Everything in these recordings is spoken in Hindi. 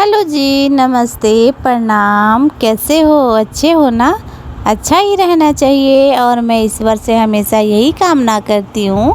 हेलो जी, नमस्ते, प्रणाम। कैसे हो? अच्छे हो ना? अच्छा ही रहना चाहिए और मैं ईश्वर से हमेशा यही कामना करती हूँ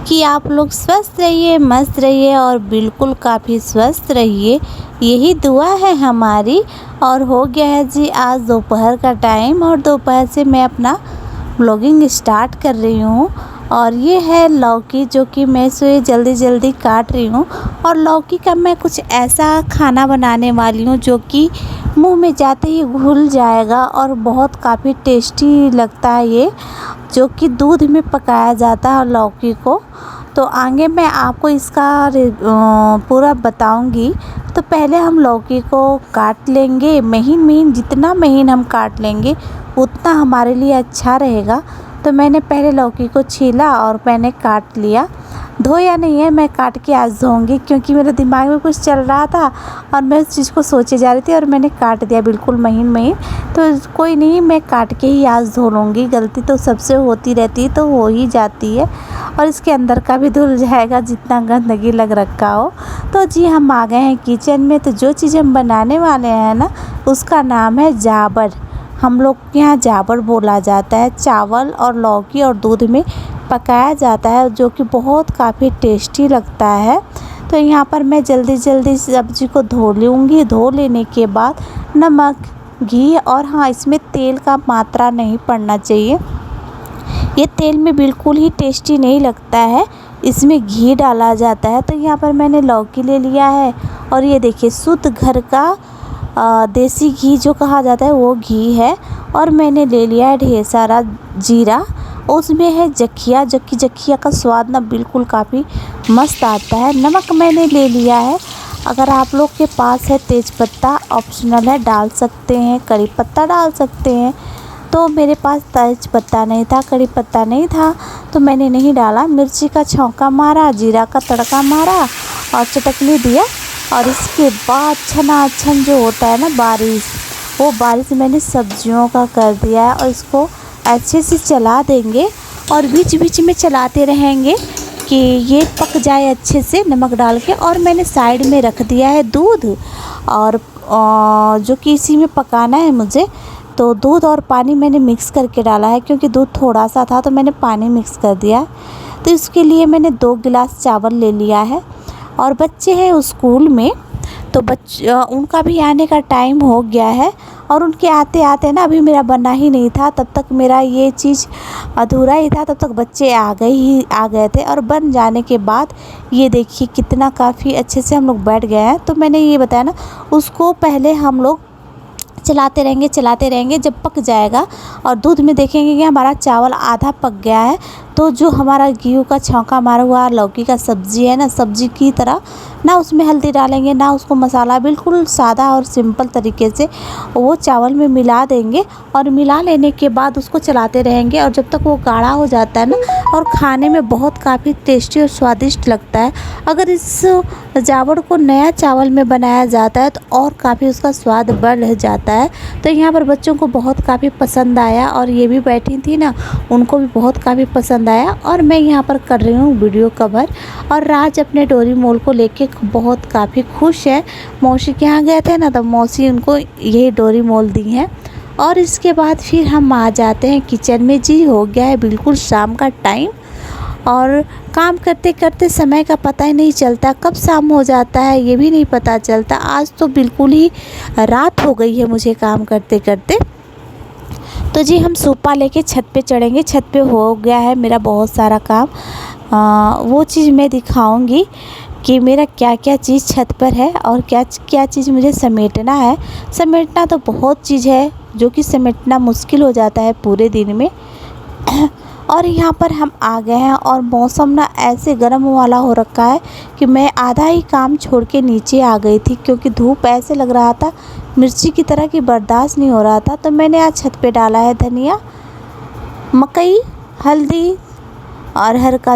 कि आप लोग स्वस्थ रहिए, मस्त रहिए और बिल्कुल काफ़ी स्वस्थ रहिए। यही दुआ है हमारी। और हो गया है जी आज दोपहर का टाइम और दोपहर से मैं अपना ब्लॉगिंग स्टार्ट कर रही हूँ। और ये है लौकी जो कि मैं इसे जल्दी जल्दी काट रही हूँ। और लौकी का मैं कुछ ऐसा खाना बनाने वाली हूँ जो कि मुंह में जाते ही घुल जाएगा और बहुत काफ़ी टेस्टी लगता है ये, जो कि दूध में पकाया जाता है लौकी को। तो आगे मैं आपको इसका पूरा बताऊंगी। तो पहले हम लौकी को काट लेंगे महीन महीन, जितना महीन हम काट लेंगे उतना हमारे लिए अच्छा रहेगा। तो मैंने पहले लौकी को छीला और मैंने काट लिया। धोया नहीं है, मैं काट के आज धोऊंगी क्योंकि मेरे दिमाग में कुछ चल रहा था और मैं उस चीज़ को सोचे जा रही थी और मैंने काट दिया बिल्कुल महीन महीन। तो कोई नहीं, मैं काट के ही आज धो लूँगी। गलती तो सबसे होती रहती है, तो हो ही जाती है और इसके अंदर का भी धुल जाएगा जितना गंदगी लग रखा हो। तो जी हम आ गए हैं किचन में। तो जो चीज़ हम बनाने वाले हैं ना, उसका नाम है जाबर। हम लोग के यहाँ जाबर बोला जाता है। चावल और लौकी और दूध में पकाया जाता है, जो कि बहुत काफ़ी टेस्टी लगता है। तो यहाँ पर मैं जल्दी जल्दी सब्ज़ी को धो लूँगी। धो लेने के बाद नमक, घी और हाँ, इसमें तेल का मात्रा नहीं पड़ना चाहिए। ये तेल में बिल्कुल ही टेस्टी नहीं लगता है, इसमें घी डाला जाता है। तो यहाँ पर मैंने लौकी ले लिया है और ये देखिए शुद्ध घर का देसी घी जो कहा जाता है वो घी है। और मैंने ले लिया है ढेर सारा जीरा। उसमें है जखिया, जो कि जखिया का स्वाद ना बिल्कुल काफ़ी मस्त आता है। नमक मैंने ले लिया है। अगर आप लोग के पास है तेज़पत्ता, ऑप्शनल है, डाल सकते हैं। कड़ी पत्ता डाल सकते हैं। तो मेरे पास तेज़पत्ता नहीं था, कड़ी पत्ता नहीं था, तो मैंने नहीं डाला। मिर्ची का छौंका मारा, जीरा का तड़का मारा और चटकनी दिया। और इसके बाद छनाछन जो होता है ना बारिश, वो बारिश मैंने सब्जियों का कर दिया है। और इसको अच्छे से चला देंगे और बीच बीच में चलाते रहेंगे कि ये पक जाए अच्छे से नमक डाल के। और मैंने साइड में रख दिया है दूध, और जो कि इसी में पकाना है मुझे। तो दूध और पानी मैंने मिक्स करके डाला है क्योंकि दूध थोड़ा सा था, तो मैंने पानी मिक्स कर दिया। तो इसके लिए मैंने 2 गिलास चावल ले लिया है। और बच्चे हैं स्कूल में, तो उनका भी आने का टाइम हो गया है। और उनके आते आते ना अभी मेरा बना ही नहीं था, तब तक मेरा ये चीज़ अधूरा ही था। तब तक बच्चे आ गए थे। और बन जाने के बाद ये देखिए कितना काफ़ी अच्छे से हम लोग बैठ गए हैं। तो मैंने ये बताया ना, उसको पहले हम लोग चलाते रहेंगे जब पक जाएगा। और दूध में देखेंगे कि हमारा चावल आधा पक गया है। तो जो हमारा घी का छौंका मारा हुआ लौकी का सब्ज़ी है ना, सब्ज़ी की तरह, ना उसमें हल्दी डालेंगे ना उसको मसाला, बिल्कुल सादा और सिंपल तरीके से वो चावल में मिला देंगे। और मिला लेने के बाद उसको चलाते रहेंगे और जब तक वो गाढ़ा हो जाता है ना, और खाने में बहुत काफ़ी टेस्टी और स्वादिष्ट लगता है। अगर इस जावड़ को नया चावल में बनाया जाता है तो और काफ़ी उसका स्वाद बढ़ जाता है। तो यहाँ पर बच्चों को बहुत काफ़ी पसंद आया और ये भी बैठी थी ना, उनको भी बहुत काफ़ी पसंद आया। और मैं यहाँ पर कर रही हूँ वीडियो कवर। और राज अपने डोरीमोल को लेके बहुत काफ़ी खुश है। मौसी के यहाँ गए थे ना, तो मौसी उनको यही डोरीमोल दी है। और इसके बाद फिर हम आ जाते हैं किचन में। जी हो गया है बिल्कुल शाम का टाइम और काम करते करते समय का पता ही नहीं चलता, कब शाम हो जाता है ये भी नहीं पता चलता। आज तो बिल्कुल ही रात हो गई है मुझे काम करते करते। तो जी हम सोफा लेके छत पे चढ़ेंगे। छत पे हो गया है मेरा बहुत सारा काम। वो चीज़ मैं दिखाऊंगी कि मेरा क्या क्या चीज़ छत पर है और क्या क्या चीज़ मुझे समेटना है। समेटना तो बहुत चीज़ है जो कि समेटना मुश्किल हो जाता है पूरे दिन में। और यहाँ पर हम आ गए हैं और मौसम ना ऐसे गर्म वाला हो रखा है कि मैं आधा ही काम छोड़ के नीचे आ गई थी क्योंकि धूप ऐसे लग रहा था मिर्ची की तरह की, बर्दाश्त नहीं हो रहा था। तो मैंने आज छत पे डाला है धनिया, मकई, हल्दी, अरहर का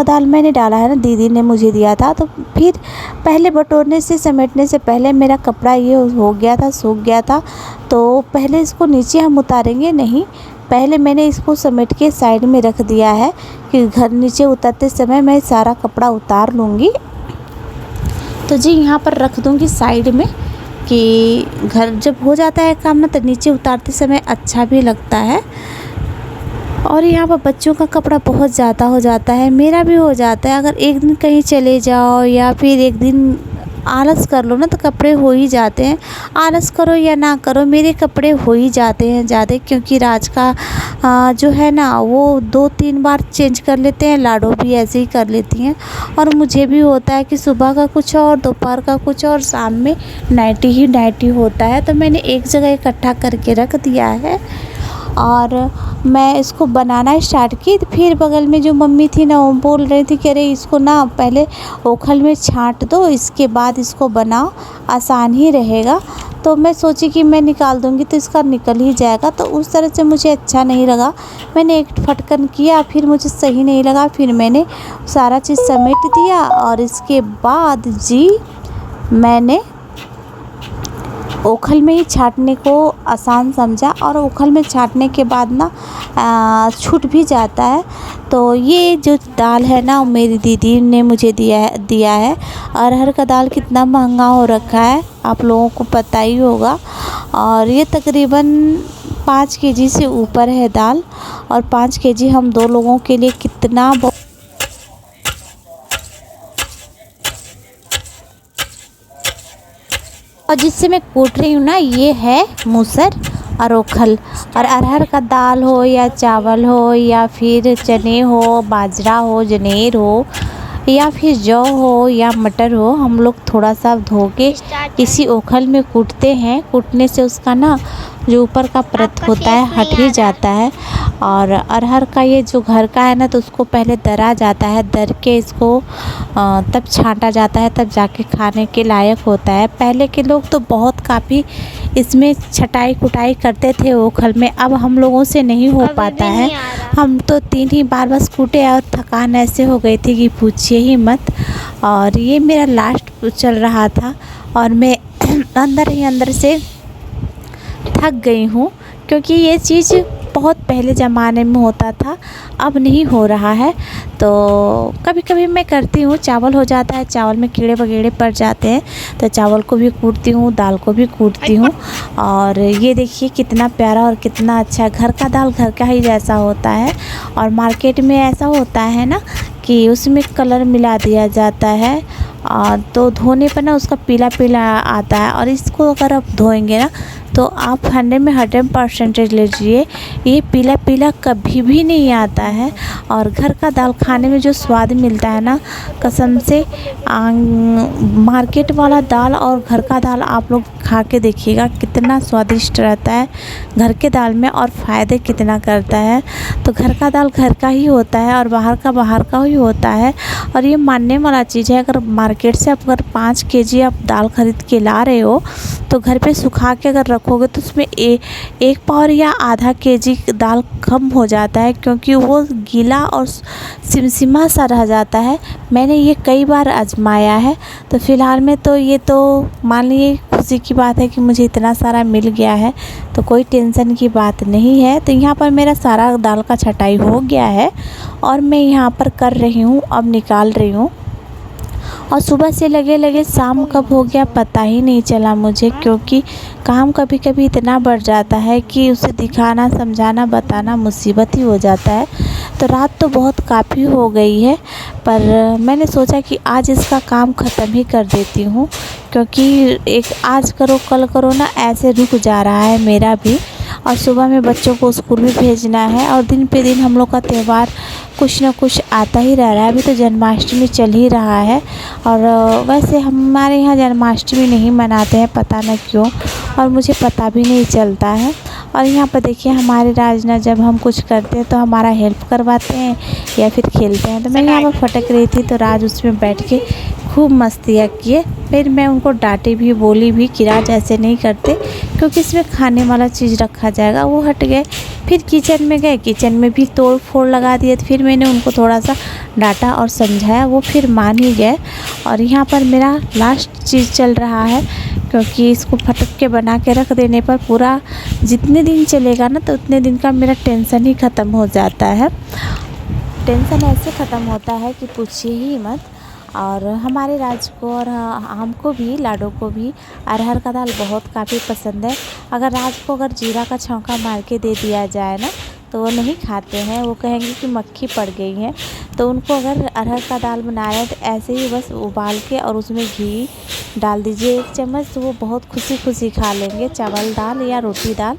दाल मैंने डाला है ना, दीदी ने मुझे दिया था। तो फिर पहले बटोरने से समेटने से पहले मेरा कपड़ा ये हो गया था, सूख गया था। तो पहले इसको नीचे हम उतारेंगे नहीं, पहले मैंने इसको समेट के साइड में रख दिया है कि घर नीचे उतरते समय मैं सारा कपड़ा उतार लूँगी। तो जी यहाँ पर रख दूँगी साइड में कि घर जब हो जाता है काम ना तो नीचे उतारते समय अच्छा भी लगता है। और यहाँ पर बच्चों का कपड़ा बहुत ज़्यादा हो जाता है, मेरा भी हो जाता है। अगर एक दिन कहीं चले जाओ या फिर एक दिन आलस कर लो ना तो कपड़े हो ही जाते हैं। आलस करो या ना करो मेरे कपड़े हो ही जाते हैं ज़्यादा, क्योंकि राज का जो है ना वो 2-3 बार चेंज कर लेते हैं, लाडो भी ऐसे ही कर लेती हैं। और मुझे भी होता है कि सुबह का कुछ और, दोपहर का कुछ और, शाम में नाइटी ही नाइटी होता है। तो मैंने एक जगह इकट्ठा करके रख दिया है और मैं इसको बनाना स्टार्ट की। तो फिर बगल में जो मम्मी थी ना वो बोल रही थी कि अरे इसको ना पहले ओखल में छांट दो, इसके बाद इसको बनाओ, आसान ही रहेगा। तो मैं सोची कि मैं निकाल दूंगी तो इसका निकल ही जाएगा, तो उस तरह से मुझे अच्छा नहीं लगा। मैंने एक फटकन किया, फिर मुझे सही नहीं लगा, फिर मैंने सारा चीज़ समेट दिया। और इसके बाद जी मैंने ओखल में ही छाँटने को आसान समझा, और ओखल में छाँटने के बाद ना छूट भी जाता है। तो ये जो दाल है ना मेरी दीदी ने मुझे दिया है। अरहर का दाल कितना महंगा हो रखा है आप लोगों को पता ही होगा। और ये तकरीबन 5 केजी से ऊपर है दाल, और 5 केजी हम 2 लोगों के लिए कितना और जिससे मैं कूट रही हूँ ना ये है मूसर और ओखल। और अरहर का दाल हो या चावल हो या फिर चने हो, बाजरा हो, जनेर हो या फिर जौ हो या मटर हो, हम लोग थोड़ा सा धो के इसी ओखल में कूटते हैं। कूटने से उसका ना जो ऊपर का परत होता है हट ही जाता है। और अरहर का ये जो घर का है ना तो उसको पहले दरा जाता है, दर के इसको तब छांटा जाता है, तब जाके खाने के लायक होता है। पहले के लोग तो बहुत काफ़ी इसमें छटाई कुटाई करते थे ओखल में, अब हम लोगों से नहीं हो पाता है। हम तो 3 ही बार बस कूटे और थकान ऐसे हो गई थी कि पूछिए ही मत। और ये मेरा लास्ट चल रहा था और मैं अंदर ही अंदर से थक गई हूँ, क्योंकि ये चीज़ बहुत पहले ज़माने में होता था, अब नहीं हो रहा है। तो कभी कभी मैं करती हूँ, चावल हो जाता है, चावल में कीड़े वगैरह पड़ जाते हैं तो चावल को भी कूटती हूँ, दाल को भी कूटती हूँ। और ये देखिए कितना प्यारा और कितना अच्छा, घर का दाल घर का ही जैसा होता है। और मार्केट में ऐसा होता है ना कि उसमें कलर मिला दिया जाता है, तो धोने पर ना उसका पीला पीला आता है। और इसको अगर आप धोएंगे ना तो आप 100 में 100% लीजिए, ये पीला पीला कभी भी नहीं आता है। और घर का दाल खाने में जो स्वाद मिलता है ना, कसम से मार्केट वाला दाल और घर का दाल आप लोग खा के देखिएगा कितना स्वादिष्ट रहता है घर के दाल में, और फ़ायदे कितना करता है। तो घर का दाल घर का ही होता है और बाहर का ही होता है। और ये मानने वाला चीज़ है, अगर मार्केट से अगर 5 केजी आप दाल ख़रीद के ला रहे हो तो घर पे सुखा के अगर रखोगे तो उसमें 1 पाव या आधा केजी दाल कम हो जाता है, क्योंकि वो गीला और सिमसिमा सा रह जाता है। मैंने ये कई बार आजमाया है। तो फ़िलहाल में तो ये तो मान लीजिए खुशी की बात है कि मुझे इतना सारा मिल गया है, तो कोई टेंशन की बात नहीं है। तो यहाँ पर मेरा सारा दाल का छटाई हो गया है और मैं यहाँ पर कर रही हूँ, अब निकाल रही हूँ। और सुबह से लगे लगे शाम कब हो गया पता ही नहीं चला मुझे, क्योंकि काम कभी कभी इतना बढ़ जाता है कि उसे दिखाना, समझाना, बताना मुसीबत ही हो जाता है। तो रात तो बहुत काफ़ी हो गई है, पर मैंने सोचा कि आज इसका काम ख़त्म ही कर देती हूँ, क्योंकि एक आज करो कल करो ना ऐसे रुक जा रहा है मेरा भी। और सुबह में बच्चों को स्कूल भी भेजना है, और दिन पे दिन हम लोग का त्यौहार कुछ ना कुछ आता ही रह रहा है। अभी तो जन्माष्टमी चल ही रहा है, और वैसे हमारे यहाँ जन्माष्टमी नहीं मनाते हैं, पता न क्यों, और मुझे पता भी नहीं चलता है। और यहाँ पर देखिए हमारे राजना जब हम कुछ करते हैं तो हमारा हेल्प करवाते हैं या फिर खेलते हैं। तो मैं यहाँ पर फटक रही थी तो राज उसमें बैठ के खूब मस्तियाँ किए। फिर मैं उनको डांटी भी, बोली भी कि राज ऐसे नहीं करते, क्योंकि इसमें खाने वाला चीज़ रखा जाएगा। वो हट गए। फिर किचन में गए, किचन में भी तोड़ फोड़ लगा दिए। फिर मैंने उनको थोड़ा सा डांटा और समझाया, वो फिर मान ही गए। और यहाँ पर मेरा लास्ट चीज़ चल रहा है, क्योंकि इसको फटक के बना के रख देने पर पूरा जितने दिन चलेगा ना तो उतने दिन का मेरा टेंशन ही ख़त्म हो जाता है। टेंशन ऐसे ख़त्म होता है कि पूछिए ही मत। और हमारे राज को और हमको भी, लाडो को भी अरहर का दाल बहुत काफ़ी पसंद है। अगर राज को अगर जीरा का छौंका मार के दे दिया जाए ना तो वो नहीं खाते हैं, वो कहेंगे कि मक्खी पड़ गई है। तो उनको अगर अरहर का दाल बना रहे हैं तो ऐसे ही बस उबाल के और उसमें घी डाल दीजिए 1 चम्मच, तो वो बहुत खुशी खुशी खा लेंगे। चावल दाल या रोटी दाल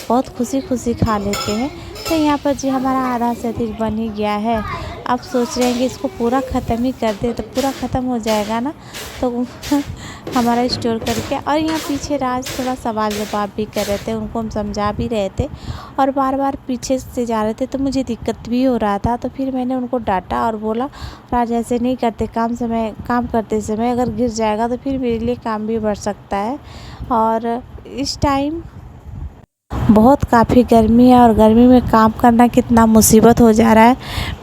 बहुत खुशी खुशी खा लेते हैं। तो यहाँ पर जी हमारा आधा से अधिक बन ही गया है। अब सोच रहे हैं कि इसको पूरा ख़त्म ही कर दे, तो पूरा ख़त्म हो जाएगा ना तो हमारा स्टोर करके। और यहाँ पीछे राज थोड़ा सवाल जवाब भी कर रहे थे, उनको हम समझा भी रहे थे और बार बार पीछे से जा रहे थे, तो मुझे दिक्कत भी हो रहा था। तो फिर मैंने उनको डांटा और बोला राज ऐसे नहीं करते, काम करते समय अगर गिर जाएगा तो फिर मेरे लिए काम भी बढ़ सकता है। और इस टाइम बहुत काफ़ी गर्मी है और गर्मी में काम करना कितना मुसीबत हो जा रहा है।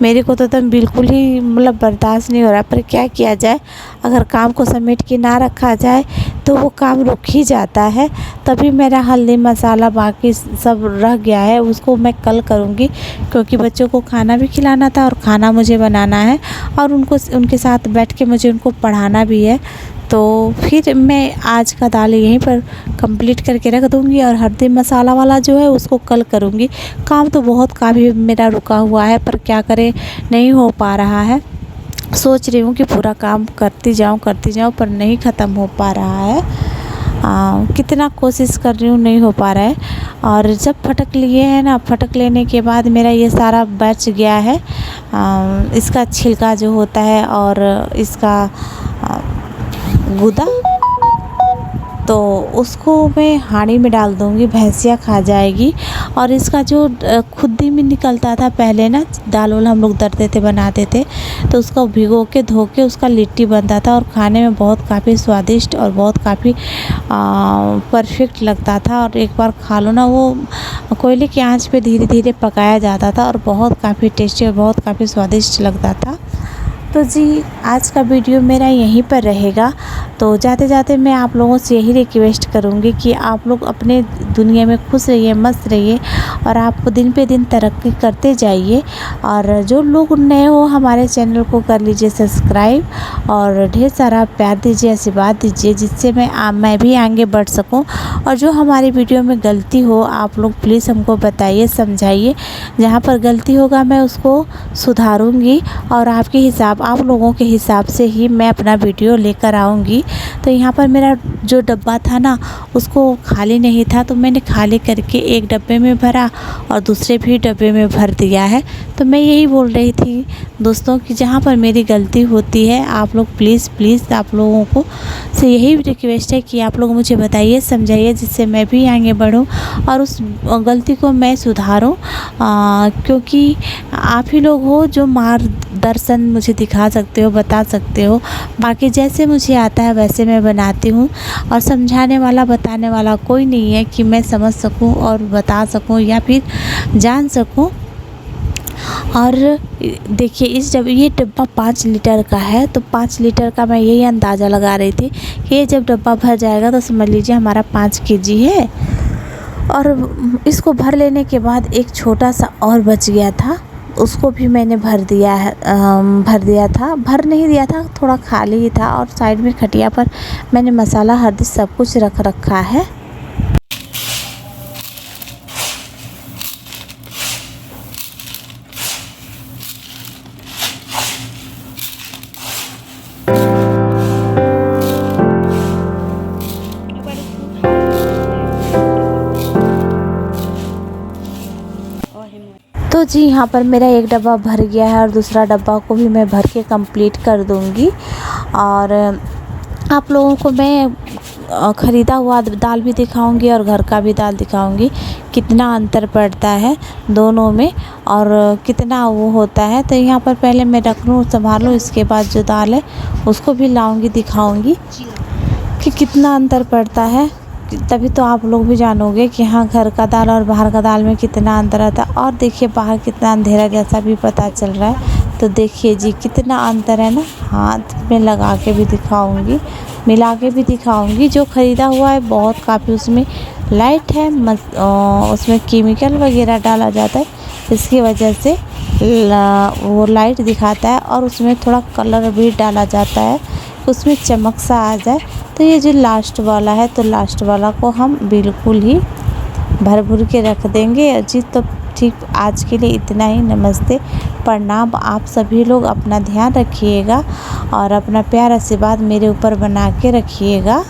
मेरे को तो बिल्कुल ही मतलब बर्दाश्त नहीं हो रहा, पर क्या किया जाए, अगर काम को समेट के ना रखा जाए तो वो काम रुक ही जाता है। तभी मेरा हल्दी मसाला बाकी सब रह गया है, उसको मैं कल करूँगी, क्योंकि बच्चों को खाना भी खिलाना था और खाना मुझे बनाना है और उनके साथ बैठ के मुझे उनको पढ़ाना भी है। तो फिर मैं आज का दाल यहीं पर कंप्लीट करके रख दूँगी और हल्दी मसाला वाला जो है उसको कल करूँगी। काम तो बहुत काफ़ी मेरा रुका हुआ है, पर क्या करें, नहीं हो पा रहा है। सोच रही हूँ कि पूरा काम करती जाऊँ पर नहीं ख़त्म हो पा रहा है। कितना कोशिश कर रही हूँ, नहीं हो पा रहा है। और जब फटक लिए हैं ना, फटक लेने के बाद मेरा ये सारा बच गया है। इसका छिलका जो होता है और इसका गुदा, तो उसको मैं हांडी में डाल दूँगी, भैंसिया खा जाएगी। और इसका जो खुद्दी में निकलता था पहले ना, दाल वाल हम लोग दरते थे, बनाते थे, तो उसको भिगो के धो के उसका लिट्टी बनता था और खाने में बहुत काफ़ी स्वादिष्ट और बहुत काफ़ी परफेक्ट लगता था। और एक बार खा लो ना, वो कोयले की आंच पे धीरे धीरे पकाया जाता था और बहुत काफ़ी टेस्टी और बहुत काफ़ी स्वादिष्ट लगता था। तो जी आज का वीडियो मेरा यहीं पर रहेगा। तो जाते जाते मैं आप लोगों से यही रिक्वेस्ट करूँगी कि आप लोग अपने दुनिया में खुश रहिए, मस्त रहिए और आप दिन पे दिन तरक्की करते जाइए। और जो लोग नए हो हमारे चैनल को कर लीजिए सब्सक्राइब और ढेर सारा प्यार दीजिए, आशीर्वाद दीजिए, जिससे मैं भी आगे बढ़ सकूँ। और जो हमारी वीडियो में गलती हो आप लोग प्लीज़ हमको बताइए, समझाइए। जहाँ पर गलती होगा मैं उसको सुधारूँगी और आप लोगों के हिसाब से ही मैं अपना वीडियो लेकर आऊँगी। तो यहाँ पर मेरा जो डब्बा था ना उसको खाली नहीं था, तो मैंने खाली करके एक डब्बे में भरा और दूसरे भी डब्बे में भर दिया है। तो मैं यही बोल रही थी दोस्तों कि जहाँ पर मेरी गलती होती है आप लोग प्लीज़ आप लोगों को से यही रिक्वेस्ट है कि आप लोग मुझे बताइए, समझाइए, जिससे मैं भी आगे बढ़ूँ और उस गलती को मैं सुधारूँ। क्योंकि आप ही लोग हो जो मार्गदर्शन मुझे दिखा सकते हो, बता सकते हो। बाकी जैसे मुझे आता है वैसे मैं बनाती हूँ और समझाने वाला, बताने वाला कोई नहीं है कि मैं समझ सकूँ और बता सकूँ या फिर जान सकूँ। और देखिए ये डब्बा 5 लीटर का है, तो 5 लीटर का मैं यही अंदाज़ा लगा रही थी कि ये जब डब्बा भर जाएगा तो समझ लीजिए हमारा 5 केजी है। और इसको भर लेने के बाद एक छोटा सा और बच गया था, उसको भी मैंने भर दिया था, थोड़ा खाली ही था। और साइड में खटिया पर मैंने मसाला, हल्दी सब कुछ रख रखा है। तो जी यहाँ पर मेरा एक डब्बा भर गया है और दूसरा डब्बा को भी मैं भर के कंप्लीट कर दूँगी। और आप लोगों को मैं ख़रीदा हुआ दाल भी दिखाऊंगी और घर का भी दाल दिखाऊंगी, कितना अंतर पड़ता है दोनों में और कितना वो होता है। तो यहाँ पर पहले मैं रख लूँ, संभाल लूँ, इसके बाद जो दाल है उसको भी लाऊंगी, दिखाऊंगी कि कितना अंतर पड़ता है। तभी तो आप लोग भी जानोगे कि हाँ घर का दाल और बाहर का दाल में कितना अंतर आता है। और देखिए बाहर कितना अंधेरा जैसा भी पता चल रहा है, तो देखिए जी कितना अंतर है ना। हाथ में लगा के भी दिखाऊंगी, मिला के भी दिखाऊंगी। जो ख़रीदा हुआ है बहुत काफ़ी उसमें लाइट है उसमें केमिकल वगैरह डाला जाता है, इसकी वजह से वो लाइट दिखाता है और उसमें थोड़ा कलर भी डाला जाता है, उसमें चमक सा आ जाए। तो ये जो लास्ट वाला है, तो लास्ट वाला को हम बिल्कुल ही भर भुर के रख देंगे जी। तो ठीक आज के लिए इतना ही। नमस्ते, प्रणाम। आप सभी लोग अपना ध्यान रखिएगा और अपना प्यार आशीर्वाद मेरे ऊपर बना के रखिएगा।